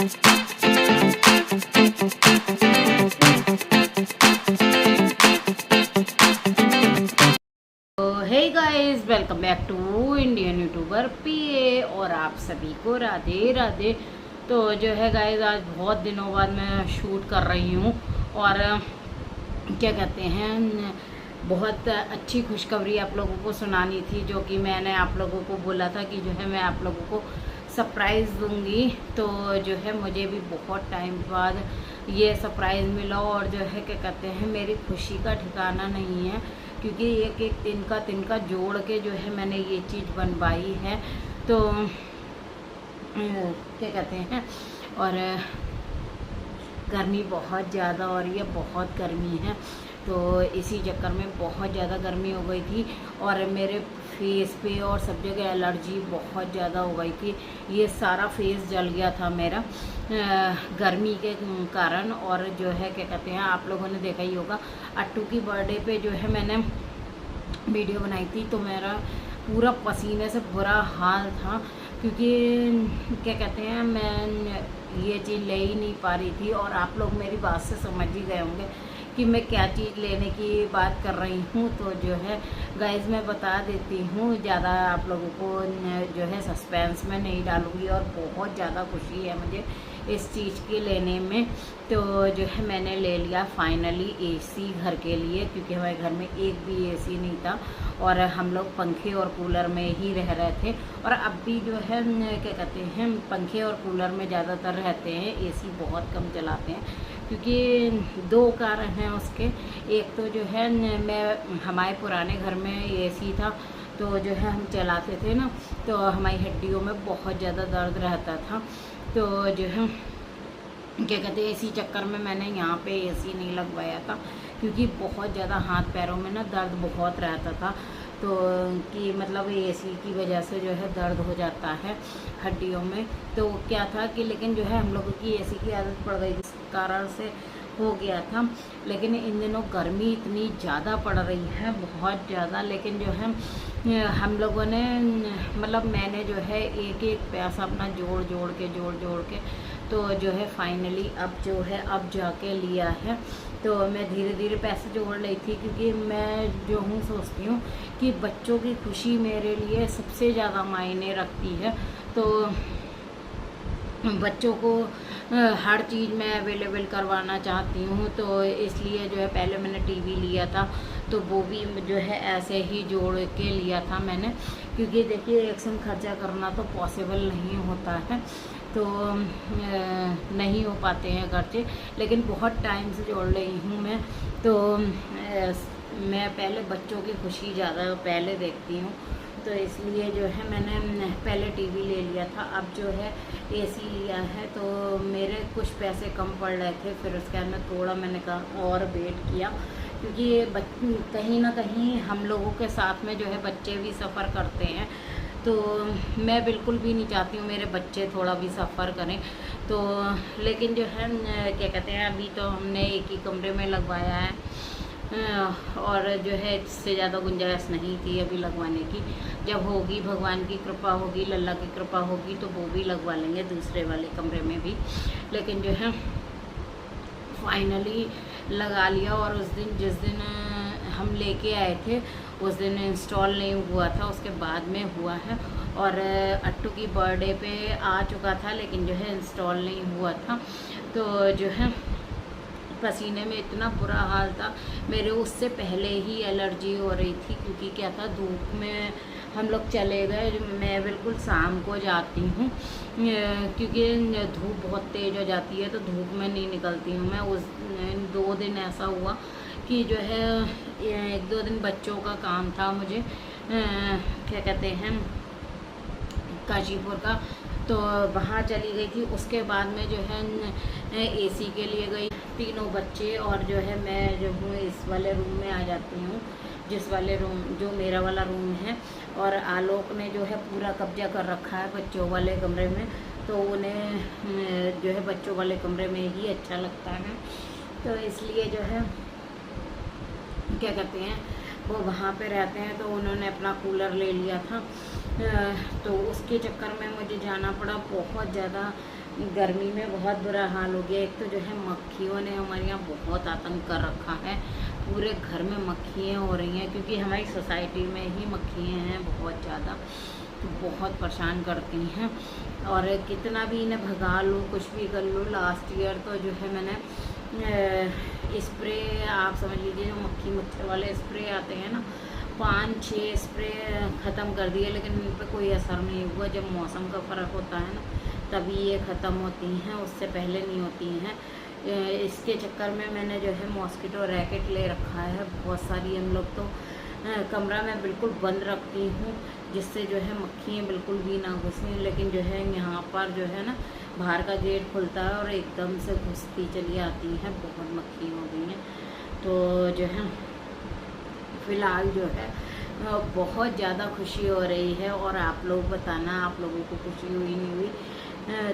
Hey guys, welcome back to Indian YouTuber PA और आप सभी को राधे राधे। तो जो है गाइस, आज बहुत दिनों बाद मैं शूट कर रही हूँ और क्या कहते हैं, बहुत अच्छी खुशखबरी आप लोगों को सुनानी थी, जो कि मैंने आप लोगों को बोला था कि जो है मैं आप लोगों को सरप्राइज़ दूंगी। तो जो है मुझे भी बहुत टाइम बाद ये सरप्राइज़ मिला और जो है क्या कहते हैं, मेरी खुशी का ठिकाना नहीं है, क्योंकि एक एक तिनका जोड़ के जो है मैंने ये चीज़ बनवाई है। तो क्या कहते हैं, और गर्मी बहुत ज़्यादा हो रही है, बहुत गर्मी है, तो इसी चक्कर में बहुत ज़्यादा गर्मी हो गई थी और मेरे फेस पे और सब जगह एलर्जी बहुत ज़्यादा हो गई थी। ये सारा फेस जल गया था मेरा गर्मी के कारण। और जो है क्या कहते हैं, आप लोगों ने देखा ही होगा, अट्टू की बर्थडे पे जो है मैंने वीडियो बनाई थी, तो मेरा पूरा पसीने से बुरा हाल था, क्योंकि क्या कहते हैं, मैं ये चीज़ ले ही नहीं पा रही थी। और आप लोग मेरी बात से समझ ही गए होंगे कि मैं क्या चीज़ लेने की बात कर रही हूँ। तो जो है गाइस, मैं बता देती हूँ, ज़्यादा आप लोगों को जो है सस्पेंस में नहीं डालूँगी। और बहुत ज़्यादा खुशी है मुझे इस चीज़ के लेने में। तो जो है मैंने ले लिया फाइनली एसी घर के लिए, क्योंकि हमारे घर में एक भी एसी नहीं था और हम लोग पंखे और कूलर में ही रह रहे थे। और अब भी जो है क्या कहते हैं, पंखे और कूलर में ज़्यादातर रहते हैं, एसी बहुत कम चलाते हैं, क्योंकि दो कारण हैं उसके। एक तो जो है मैं हमारे पुराने घर में एसी था, तो जो है हम चलाते थे ना, तो हमारी हड्डियों में बहुत ज़्यादा दर्द रहता था। तो जो है क्या कहते हैं, इसी चक्कर में मैंने यहाँ पे एसी नहीं लगवाया था, क्योंकि बहुत ज़्यादा हाथ पैरों में ना दर्द बहुत रहता था। तो कि मतलब एसी की वजह से जो है दर्द हो जाता है हड्डियों में। तो क्या था कि लेकिन जो है हम लोगों की एसी की आदत पड़ गई, इस कारण से हो गया था। लेकिन इन दिनों गर्मी इतनी ज़्यादा पड़ रही है, बहुत ज़्यादा। लेकिन जो है हम लोगों ने मतलब मैंने जो है एक एक पैसा अपना जोड़ जोड़ के तो जो है फाइनली अब जो है अब जाके लिया है। तो मैं धीरे धीरे पैसे जोड़ रही थी, क्योंकि मैं जो हूँ सोचती हूँ कि बच्चों की खुशी मेरे लिए सबसे ज़्यादा मायने रखती है। तो बच्चों को हर चीज़ मैं अवेलेबल करवाना चाहती हूँ। तो इसलिए जो है पहले मैंने टीवी लिया था, तो वो भी जो है ऐसे ही जोड़ के लिया था मैंने, क्योंकि देखिए एक संग खर्चा करना तो पॉसिबल नहीं होता है, तो नहीं हो पाते हैं खर्चे। लेकिन बहुत टाइम से जोड़ रही हूँ मैं। तो मैं पहले बच्चों की खुशी ज़्यादा पहले देखती हूँ, तो इसलिए जो है मैंने पहले टीवी ले लिया था। अब जो है एसी लिया है, तो मेरे कुछ पैसे कम पड़ रहे थे, फिर उसके बाद में थोड़ा मैंने कहा और वेट किया, क्योंकि ये कहीं ना कहीं हम लोगों के साथ में जो है बच्चे भी सफ़र करते हैं। तो मैं बिल्कुल भी नहीं चाहती हूँ मेरे बच्चे थोड़ा भी सफ़र करें। तो लेकिन जो है क्या कहते हैं, अभी तो हमने एक ही कमरे में लगवाया है, और जो है इससे ज़्यादा गुंजाइश नहीं थी अभी लगवाने की। जब होगी, भगवान की कृपा होगी, लल्ला की कृपा होगी, तो वो भी लगवा लेंगे दूसरे वाले कमरे में भी। लेकिन जो है फाइनली लगा लिया। और उस दिन जिस दिन हम लेके आए थे, उस दिन इंस्टॉल नहीं हुआ था, उसके बाद में हुआ है। और अट्टू की बर्थडे पे आ चुका था, लेकिन जो है इंस्टॉल नहीं हुआ था। तो जो है पसीने में इतना बुरा हाल था मेरे, उससे पहले ही एलर्जी हो रही थी, क्योंकि क्या था, धूप में हम लोग चले गए। मैं बिल्कुल शाम को जाती हूँ, क्योंकि धूप बहुत तेज़ हो जाती है, तो धूप में नहीं निकलती हूँ मैं। उस 2 दिन ऐसा हुआ कि जो है 1-2 दिन बच्चों का काम था मुझे, क्या कहते हैं, काशीपुर का, तो वहाँ चली गई थी। उसके बाद में जो है एसी के लिए गई, तीनों बच्चे और जो है मैं जो हूँ इस वाले रूम में आ जाती हूँ, जिस वाले रूम जो मेरा वाला रूम है। और आलोक ने जो है पूरा कब्जा कर रखा है बच्चों वाले कमरे में, तो उन्हें जो है बच्चों वाले कमरे में ही अच्छा लगता है। तो इसलिए जो है क्या कहते हैं, वो वहाँ पे रहते हैं, तो उन्होंने अपना कूलर ले लिया था। तो उसके चक्कर में मुझे जाना पड़ा। बहुत ज़्यादा गर्मी में बहुत बुरा हाल हो गया। एक तो जो है मक्खियों ने हमारे यहाँ बहुत आतंक कर रखा है, पूरे घर में मक्खियाँ हो रही हैं, क्योंकि हमारी सोसाइटी में ही मक्खियाँ हैं बहुत ज़्यादा, तो बहुत परेशान करती हैं। और कितना भी इन्हें भगा लो, कुछ भी कर लो, लास्ट ईयर तो जो है मैंने स्प्रे, आप समझ लीजिए जो मक्खी मच्छर वाले स्प्रे आते हैं ना, 5-6 स्प्रे ख़त्म कर दिए, लेकिन इन पर कोई असर नहीं हुआ। जब मौसम का फ़र्क होता है ना, तभी ये ख़त्म होती हैं, उससे पहले नहीं होती हैं। इसके चक्कर में मैंने जो है मॉस्किटो रैकेट ले रखा है बहुत सारी। हम लोग तो कमरा में बिल्कुल बंद रखती हूँ, जिससे जो है मक्खियाँ बिल्कुल भी ना घुसें, लेकिन जो है यहाँ पर जो है ना बाहर का गेट खुलता है और एकदम से घुसती चली आती हैं, बहुत मक्खी हो गई हैं। तो जो है फ़िलहाल जो है बहुत ज़्यादा खुशी हो रही है। और आप लोग बताना, आप लोगों को खुशी हुई नहीं हुई।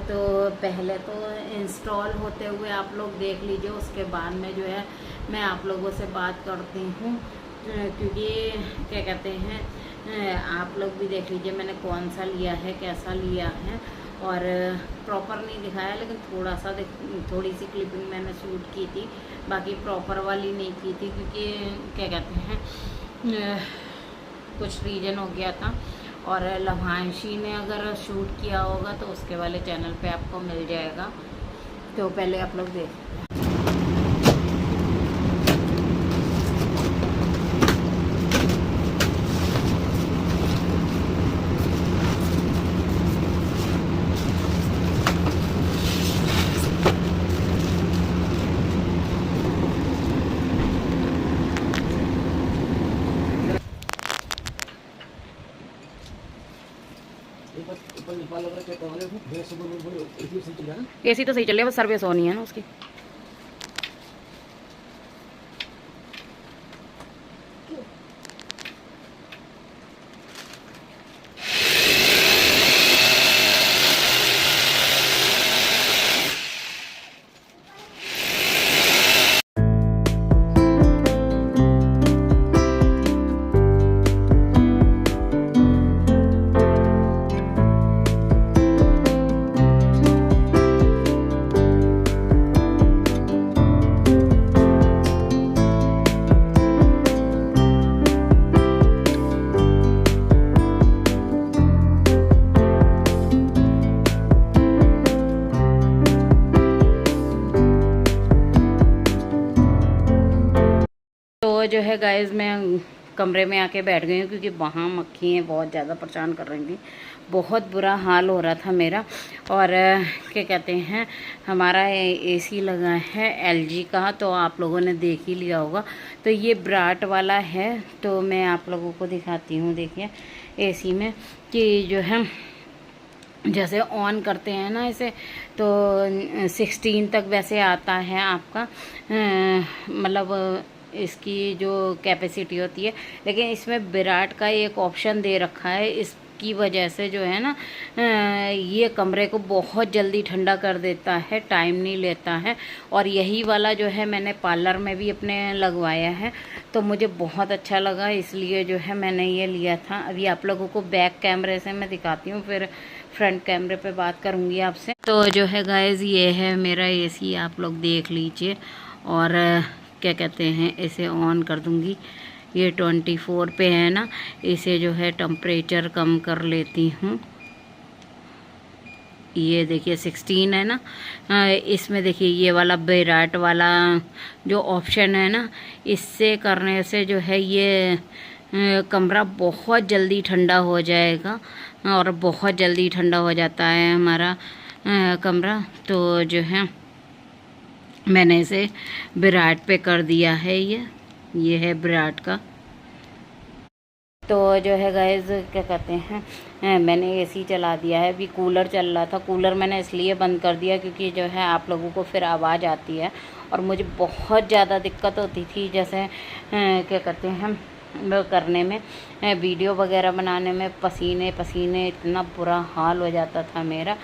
तो पहले तो इंस्टॉल होते हुए आप लोग देख लीजिए, उसके बाद में जो है मैं आप लोगों से बात करती हूँ, क्योंकि क्या कहते हैं, आप लोग भी देख लीजिए मैंने कौन सा लिया है, कैसा लिया है। और प्रॉपर नहीं दिखाया, लेकिन थोड़ी सी क्लिपिंग मैंने शूट की थी, बाकी प्रॉपर वाली नहीं की थी, क्योंकि क्या कहते हैं कुछ रीज़न हो गया था। और लभांशी ने अगर शूट किया होगा तो उसके वाले चैनल पे आपको मिल जाएगा, तो पहले आप लोग देख। एसी तो सही चल रहा है, बस सर्विस होनी है ना उसकी। तो जो है गाइस मैं कमरे में आके बैठ गई हूँ, क्योंकि वहाँ मक्खियाँ बहुत ज़्यादा परेशान कर रही थी, बहुत बुरा हाल हो रहा था मेरा। और क्या कहते हैं, हमारा एसी लगा है एलजी का, तो आप लोगों ने देख ही लिया होगा। तो ये ब्राट वाला है, तो मैं आप लोगों को दिखाती हूँ। देखिए एसी में कि जो है जैसे ऑन करते हैं ना इसे, तो 16 तक वैसे आता है आपका, मतलब इसकी जो कैपेसिटी होती है। लेकिन इसमें विराट का एक ऑप्शन दे रखा है, इसकी वजह से जो है ना ये कमरे को बहुत जल्दी ठंडा कर देता है, टाइम नहीं लेता है। और यही वाला जो है मैंने पार्लर में भी अपने लगवाया है, तो मुझे बहुत अच्छा लगा, इसलिए जो है मैंने ये लिया था। अभी आप लोगों को बैक कैमरे से मैं दिखाती हूँ, फिर फ्रंट कैमरे पे बात करूँगी आपसे। तो जो है गाइस ये है मेरा एसी, आप लोग देख लीजिए। और क्या कहते हैं, इसे ऑन कर दूँगी। ये 24 पे है ना, इसे जो है टेम्परेचर कम कर लेती हूँ। ये देखिए 16 है ना, इसमें देखिए ये वाला विराट वाला जो ऑप्शन है ना, इससे करने से जो है ये कमरा बहुत जल्दी ठंडा हो जाएगा, और बहुत जल्दी ठंडा हो जाता है हमारा कमरा। तो जो है मैंने इसे विराट पे कर दिया है, ये है विराट का। तो जो है गाइस क्या कहते हैं, मैंने एसी चला दिया है। अभी कूलर चल रहा था, कूलर मैंने इसलिए बंद कर दिया क्योंकि जो है आप लोगों को फिर आवाज़ आती है, और मुझे बहुत ज़्यादा दिक्कत होती थी, जैसे क्या कहते हैं वो करने में, वीडियो वगैरह बनाने में, पसीने पसीने इतना बुरा हाल हो जाता था मेरा,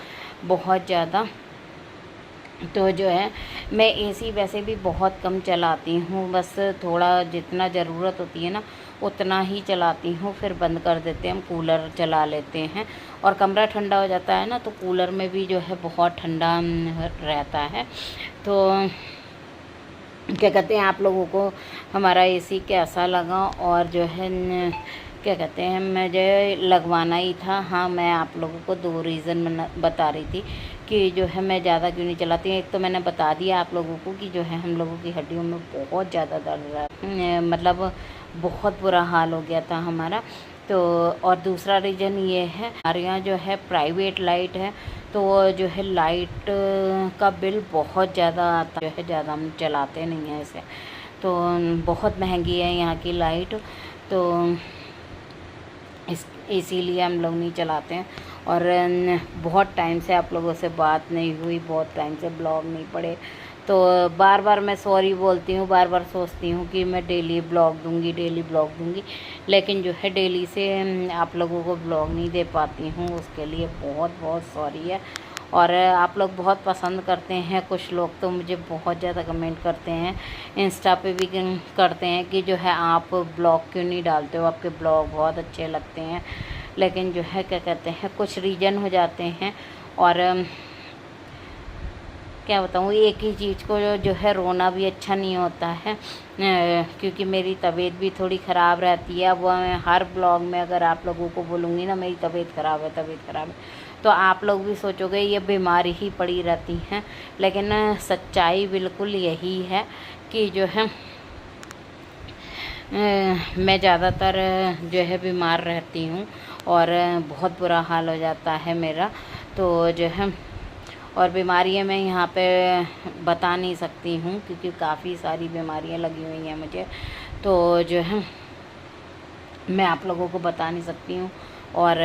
बहुत ज़्यादा। तो जो है मैं एसी वैसे भी बहुत कम चलाती हूँ, बस थोड़ा जितना ज़रूरत होती है ना उतना ही चलाती हूँ, फिर बंद कर देते हैं हम, कूलर चला लेते हैं। और कमरा ठंडा हो जाता है ना तो कूलर में भी जो है बहुत ठंडा रहता है। तो क्या कहते हैं, आप लोगों को हमारा एसी कैसा लगा, और जो है क्या कहते हैं, मुझे लगवाना ही था। हाँ, मैं आप लोगों को 2 रीज़न बता रही थी कि जो है मैं ज़्यादा क्यों नहीं चलाती। एक तो मैंने बता दिया आप लोगों को कि जो है हम लोगों की हड्डियों में बहुत ज़्यादा दर्द रहा है, मतलब बहुत बुरा हाल हो गया था हमारा। तो और दूसरा रीज़न ये है, हमारे यहाँ जो है प्राइवेट लाइट है, तो जो है लाइट का बिल बहुत ज़्यादा आता है, जो है ज़्यादा हम चलाते नहीं हैं इसे, तो बहुत महंगी है यहाँ की लाइट, तो इसीलिए हम लोग नहीं चलाते हैं। और बहुत टाइम से आप लोगों से बात नहीं हुई, बहुत टाइम से ब्लॉग नहीं पड़े, तो बार बार मैं सॉरी बोलती हूँ, बार बार सोचती हूँ कि मैं डेली ब्लॉग दूँगी, डेली ब्लॉग दूँगी, लेकिन जो है डेली से आप लोगों को ब्लॉग नहीं दे पाती हूँ, उसके लिए बहुत बहुत सॉरी है। और आप लोग बहुत पसंद करते हैं, कुछ लोग तो मुझे बहुत ज़्यादा कमेंट करते हैं, इंस्टा पे भी करते हैं कि जो है आप ब्लॉग क्यों नहीं डालते हो, आपके ब्लॉग बहुत अच्छे लगते हैं, लेकिन जो है क्या कहते हैं, कुछ रीज़न हो जाते हैं। और क्या बताऊँ, एक ही चीज़ को जो है रोना भी अच्छा नहीं होता है, क्योंकि मेरी तबीयत भी थोड़ी ख़राब रहती है। अब मैं हर ब्लॉग में अगर आप लोगों को बोलूँगी ना मेरी तबीयत ख़राब है, तबीयत ख़राब है, तो आप लोग भी सोचोगे ये बीमारी ही पड़ी रहती हैं, लेकिन सच्चाई बिल्कुल यही है कि जो है मैं ज़्यादातर जो है बीमार रहती हूँ, और बहुत बुरा हाल हो जाता है मेरा, तो जो है और बीमारियाँ मैं यहाँ पे बता नहीं सकती हूँ, क्योंकि काफ़ी सारी बीमारियाँ लगी हुई हैं मुझे, तो जो है मैं आप लोगों को बता नहीं सकती हूँ। और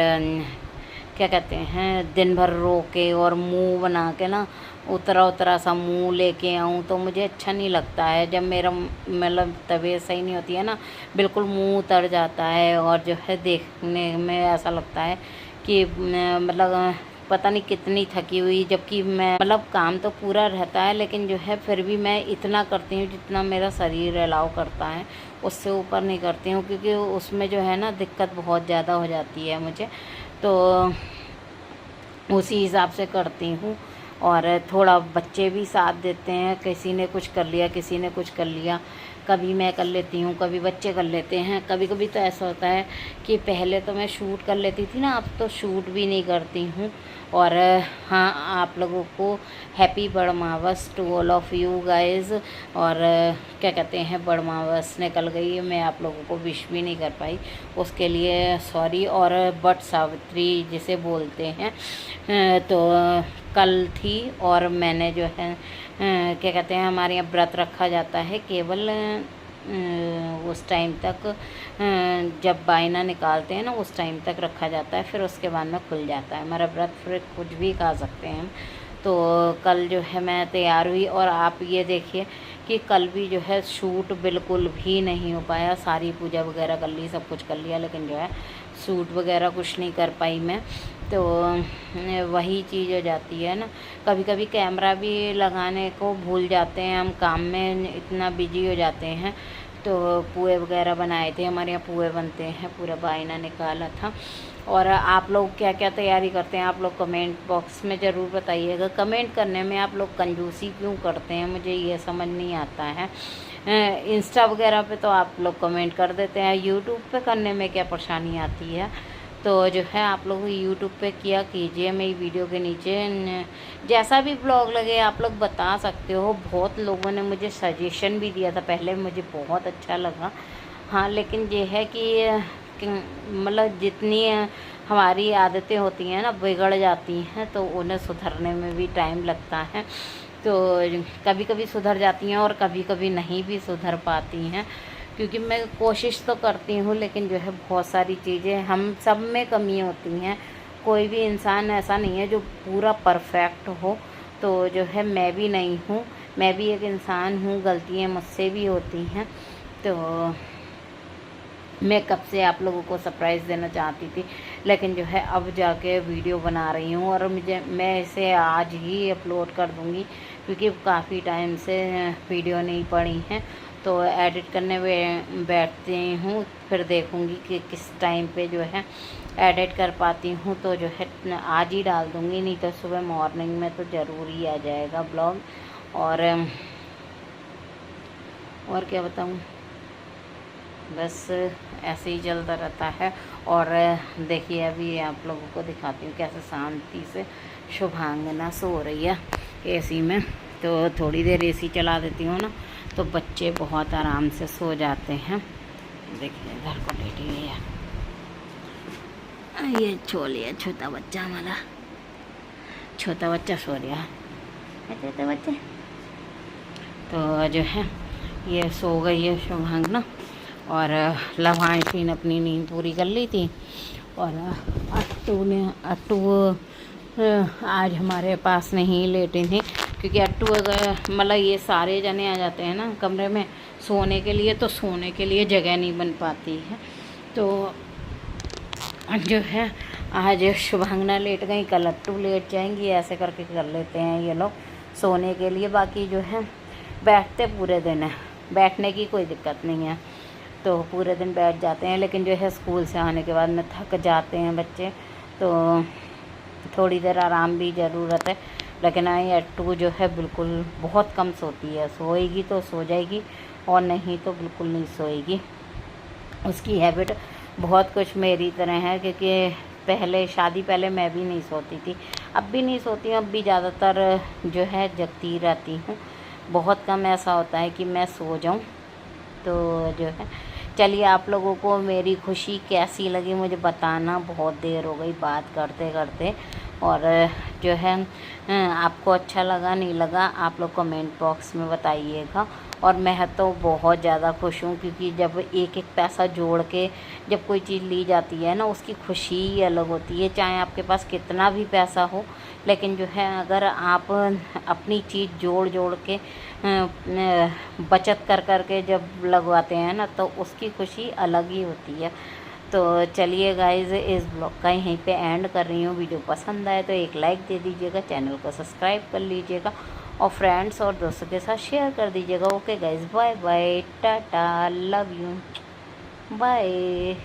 क्या कहते हैं, दिन भर रो के और मुंह बना के ना उतरा उतरा सा मुंह लेके आऊँ तो मुझे अच्छा नहीं लगता है। जब मेरा मतलब तबीयत सही नहीं होती है ना, बिल्कुल मुंह उतर जाता है, और जो है देखने में ऐसा लगता है कि मतलब पता नहीं कितनी थकी हुई, जबकि मैं मतलब काम तो पूरा रहता है, लेकिन जो है फिर भी मैं इतना करती हूँ जितना मेरा शरीर अलाउ करता है, उससे ऊपर नहीं करती हूँ, क्योंकि उसमें जो है ना दिक्कत बहुत ज़्यादा हो जाती है मुझे, तो उसी हिसाब से करती हूँ। और थोड़ा बच्चे भी साथ देते हैं, किसी ने कुछ कर लिया, किसी ने कुछ कर लिया, कभी मैं कर लेती हूँ, कभी बच्चे कर लेते हैं। कभी कभी तो ऐसा होता है कि पहले तो मैं शूट कर लेती थी ना, अब तो शूट भी नहीं करती हूँ। और हाँ, आप लोगों को happy Badmavas to all of you guys. और क्या कहते हैं, बड़मावस निकल गई, मैं आप लोगों को विश भी नहीं कर पाई, उसके लिए सॉरी। और बट सावित्री जिसे बोलते हैं, तो कल थी, और मैंने जो है क्या कहते हैं, हमारे यहाँ व्रत रखा जाता है केवल उस टाइम तक, जब बायना निकालते हैं ना उस टाइम तक रखा जाता है, फिर उसके बाद में खुल जाता है हमारा व्रत, फिर कुछ भी खा सकते हैं हम। तो कल जो है मैं तैयार हुई, और आप ये देखिए कि कल भी जो है शूट बिल्कुल भी नहीं हो पाया। सारी पूजा वगैरह कर ली, सब कुछ कर लिया, लेकिन जो है शूट वगैरह कुछ नहीं कर पाई मैं। तो वही चीज़ हो जाती है ना, कभी कभी कैमरा भी लगाने को भूल जाते हैं, हम काम में इतना बिजी हो जाते हैं। तो पुए वगैरह बनाए थे, हमारे यहाँ पुए बनते हैं, पूरा बायना निकाला था। और आप लोग क्या क्या तैयारी करते हैं, आप लोग कमेंट बॉक्स में ज़रूर बताइएगा। कमेंट करने में आप लोग कंजूसी क्यों करते हैं, मुझे ये समझ नहीं आता है। इंस्टा वगैरह पे तो आप लोग कमेंट कर देते हैं, यूट्यूब पे करने में क्या परेशानी आती है। तो जो है आप लोग यूट्यूब पे किया कीजिए, मेरी वीडियो के नीचे जैसा भी ब्लॉग लगे आप लोग बता सकते हो। बहुत लोगों ने मुझे सजेशन भी दिया था पहले, मुझे बहुत अच्छा लगा। हाँ, लेकिन ये है कि मतलब जितनी हमारी आदतें होती हैं ना बिगड़ जाती हैं, तो उन्हें सुधरने में भी टाइम लगता है। तो कभी कभी सुधर जाती हैं और कभी कभी नहीं भी सुधर पाती हैं, क्योंकि मैं कोशिश तो करती हूँ, लेकिन जो है बहुत सारी चीज़ें हम सब में कमी होती हैं। कोई भी इंसान ऐसा नहीं है जो पूरा परफेक्ट हो, तो जो है मैं भी नहीं हूँ, मैं भी एक इंसान हूँ, गलतियाँ मुझसे भी होती हैं। तो मैं कब से आप लोगों को सरप्राइज़ देना चाहती थी, लेकिन जो है अब जाके वीडियो बना रही हूँ और मैं इसे आज ही अपलोड कर दूँगी, क्योंकि काफ़ी टाइम से वीडियो नहीं पड़ी हैं। तो एडिट करने में बैठती हूँ, फिर देखूँगी कि किस टाइम पे जो है एडिट कर पाती हूँ, तो जो है आज ही डाल दूँगी, नहीं तो सुबह मॉर्निंग में तो ज़रूर ही आ जाएगा ब्लॉग। और क्या बताऊँ, बस ऐसे ही चलता रहता है। और देखिए अभी आप लोगों को दिखाती हूँ कैसे शांति से शुभांगना सो रही है एसी में। तो थोड़ी देर एसी चला देती हूँ ना, तो बच्चे बहुत आराम से सो जाते हैं। देखिए इधर को लेटी हुई है, ये छोलिए छोटा बच्चा, हमारा छोटा बच्चा सो रहा है, छोटे बच्चे। तो जो है ये सो गई है शुभांगना, और लवांशी ने अपनी नींद पूरी कर ली थी। और अट्टू आज हमारे पास नहीं लेटे थे, क्योंकि अट्टू अगर मतलब ये सारे जने आ जाते हैं ना कमरे में सोने के लिए, तो सोने के लिए जगह नहीं बन पाती है। तो जो है आज शुभांगना लेट गई, कल अट्टू लेट जाएंगी, ऐसे करके कर लेते हैं ये लोग सोने के लिए। बाकी जो है बैठते पूरे दिन है, बैठने की कोई दिक्कत नहीं है, तो पूरे दिन बैठ जाते हैं। लेकिन जो है स्कूल से आने के बाद में थक जाते हैं बच्चे, तो थोड़ी देर आराम भी ज़रूरत है। लेकिन आई अट्टू जो है बिल्कुल बहुत कम सोती है, सोएगी तो सो जाएगी और नहीं तो बिल्कुल नहीं सोएगी। उसकी हैबिट बहुत कुछ मेरी तरह है, क्योंकि पहले शादी पहले मैं भी नहीं सोती थी, अब भी नहीं सोती हूँ, अब भी ज़्यादातर जो है जगती रहती हूँ। बहुत कम ऐसा होता है कि मैं सो जाऊँ। तो जो है चलिए, आप लोगों को मेरी खुशी कैसी लगी मुझे बताना, बहुत देर हो गई बात करते करते। और जो है आपको अच्छा लगा नहीं लगा आप लोग कमेंट बॉक्स में बताइएगा। और मैं तो बहुत ज़्यादा खुश हूँ, क्योंकि जब एक एक पैसा जोड़ के जब कोई चीज़ ली जाती है ना, उसकी खुशी ही अलग होती है। चाहे आपके पास कितना भी पैसा हो, लेकिन जो है अगर आप अपनी चीज़ जोड़ जोड़ के बचत कर कर के जब लगवाते हैं ना, तो उसकी खुशी अलग ही होती है। तो चलिए गाइज़, इस ब्लॉग का यहीं पे एंड कर रही हूँ। वीडियो पसंद आए तो एक लाइक दे दीजिएगा, चैनल को सब्सक्राइब कर लीजिएगा और फ्रेंड्स और दोस्तों के साथ शेयर कर दीजिएगा। Okay guys, bye bye, tata, love you, bye.